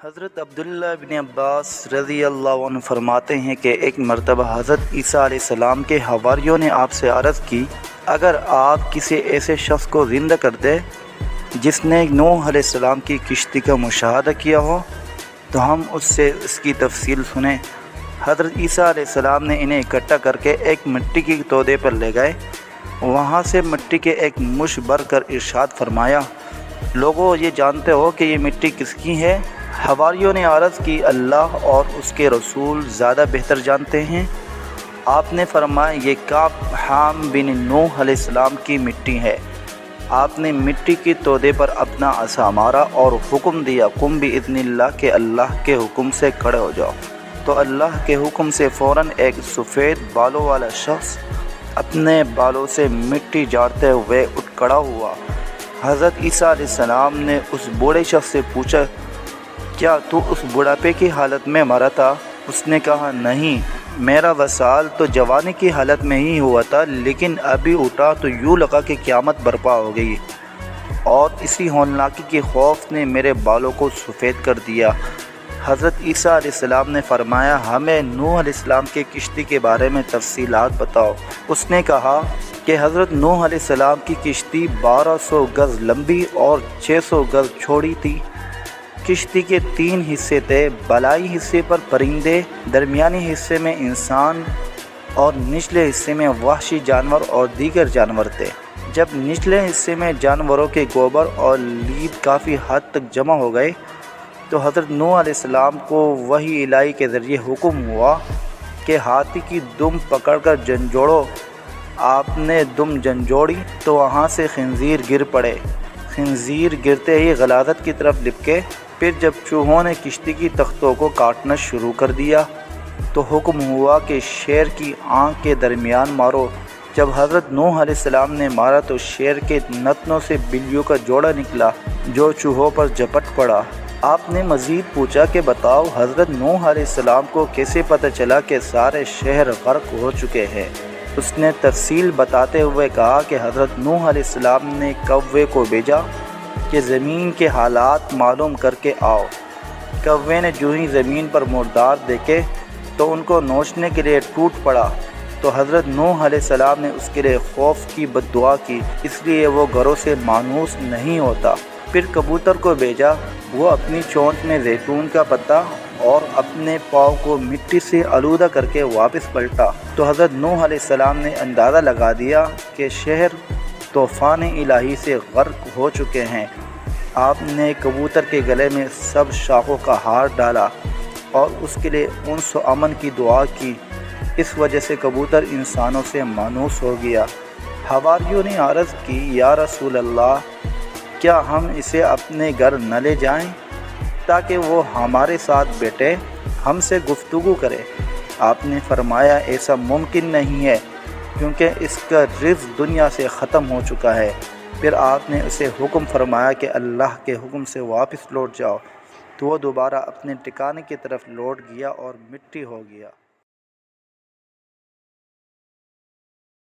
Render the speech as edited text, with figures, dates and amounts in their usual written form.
حضرت عبداللہ بن عباس رضی اللہ عنہ فرماتے ہیں کہ ایک مرتبہ حضرت عیسیٰ علیہ السلام کے حواریوں نے آپ سے عرض کی، اگر آپ کسی ایسے شخص کو زندہ کر دیں جس نے نوح علیہ السلام کی کشتی کا مشاہدہ کیا ہو تو ہم اس سے اس کی تفصیل سنیں۔ حضرت عیسیٰ علیہ السلام نے انہیں اکٹھا کر کے ایک مٹی کی تودے پر لے گئے، وہاں سے مٹی کے ایک مش بھر کر ارشاد فرمایا، لوگو یہ جانتے ہو کہ یہ مٹی کس کی ہے؟ حواریوں نے عرض کی، اللہ اور اس کے رسول زیادہ بہتر جانتے ہیں۔ آپ نے فرمایا، یہ کعب حام بن نوح علیہ السلام کی مٹی ہے۔ آپ نے مٹی کی تودے پر اپنا عصا مارا اور حکم دیا، قم باذن اللہ، کہ اللہ کے حکم سے کھڑے ہو جاؤ۔ تو اللہ کے حکم سے فوراً ایک سفید بالوں والا شخص اپنے بالوں سے مٹی جھاڑتے ہوئے اٹھ کھڑا ہوا۔ حضرت عیسیٰ علیہ السلام نے اس بوڑھے شخص سے پوچھا، کیا تو اس بڑھاپے کی حالت میں مرا تھا؟ اس نے کہا، نہیں، میرا وصال تو جوانی کی حالت میں ہی ہوا تھا، لیکن ابھی اٹھا تو یوں لگا کہ قیامت برپا ہو گئی، اور اسی ہولناکی کے خوف نے میرے بالوں کو سفید کر دیا۔ حضرت عیسیٰ علیہ السلام نے فرمایا، ہمیں نوح علیہ السلام کے کشتی کے بارے میں تفصیلات بتاؤ۔ اس نے کہا کہ حضرت نوح علیہ السلام کی کشتی 1200 گز لمبی اور 600 گز چوڑی تھی۔ کشتی کے 3 حصے تھے، بالائی حصے پر پرندے، درمیانی حصے میں انسان اور نچلے حصے میں وحشی جانور اور دیگر جانور تھے۔ جب نچلے حصے میں جانوروں کے گوبر اور لید کافی حد تک جمع ہو گئے تو حضرت نوح علیہ السلام کو وحی الہی کے ذریعے حکم ہوا کہ ہاتھی کی دم پکڑ کر جھنجھوڑو۔ آپ نے دم جھنجھوڑی تو وہاں سے خنزیر گر پڑے۔ خنزیر گرتے ہی غلاظت کی طرف لپکے۔ پھر جب چوہوں نے کشتی کی تختوں کو کاٹنا شروع کر دیا تو حکم ہوا کہ شیر کی آنکھ کے درمیان مارو۔ جب حضرت نوح علیہ السلام نے مارا تو شیر کے نتنوں سے بلیوں کا جوڑا نکلا جو چوہوں پر جھپٹ پڑا۔ آپ نے مزید پوچھا کہ بتاؤ، حضرت نوح علیہ السلام کو کیسے پتہ چلا کہ سارے شہر غرق ہو چکے ہیں؟ اس نے تفصیل بتاتے ہوئے کہا کہ حضرت نوح علیہ السلام نے کوے کو بھیجا کہ زمین کے حالات معلوم کر کے آؤ۔ کوے نے جو ہی زمین پر مردار دیکھے تو ان کو نوچنے کے لیے ٹوٹ پڑا، تو حضرت نوح علیہ السلام نے اس کے لیے خوف کی بد دعا کی، اس لیے وہ گھروں سے مانوس نہیں ہوتا۔ پھر کبوتر کو بھیجا، وہ اپنی چونچ میں زیتون کا پتا اور اپنے پاؤں کو مٹی سے آلودہ کر کے واپس پلٹا، تو حضرت نوح علیہ السلام نے اندازہ لگا دیا کہ شہر طوفان الہی سے غرق ہو چکے ہیں۔ آپ نے کبوتر کے گلے میں سب شاخوں کا ہار ڈالا اور اس کے لیے انس و امن کی دعا کی، اس وجہ سے کبوتر انسانوں سے مانوس ہو گیا۔ حواریوں نے عرض کی، یا رسول اللہ، کیا ہم اسے اپنے گھر نہ لے جائیں تاکہ وہ ہمارے ساتھ بیٹھے، ہم سے گفتگو کرے؟ آپ نے فرمایا، ایسا ممکن نہیں ہے، کیونکہ اس کا رزق دنیا سے ختم ہو چکا ہے۔ پھر آپ نے اسے حکم فرمایا کہ اللہ کے حکم سے واپس لوٹ جاؤ، تو وہ دوبارہ اپنے ٹھکانے کی طرف لوٹ گیا اور مٹی ہو گیا۔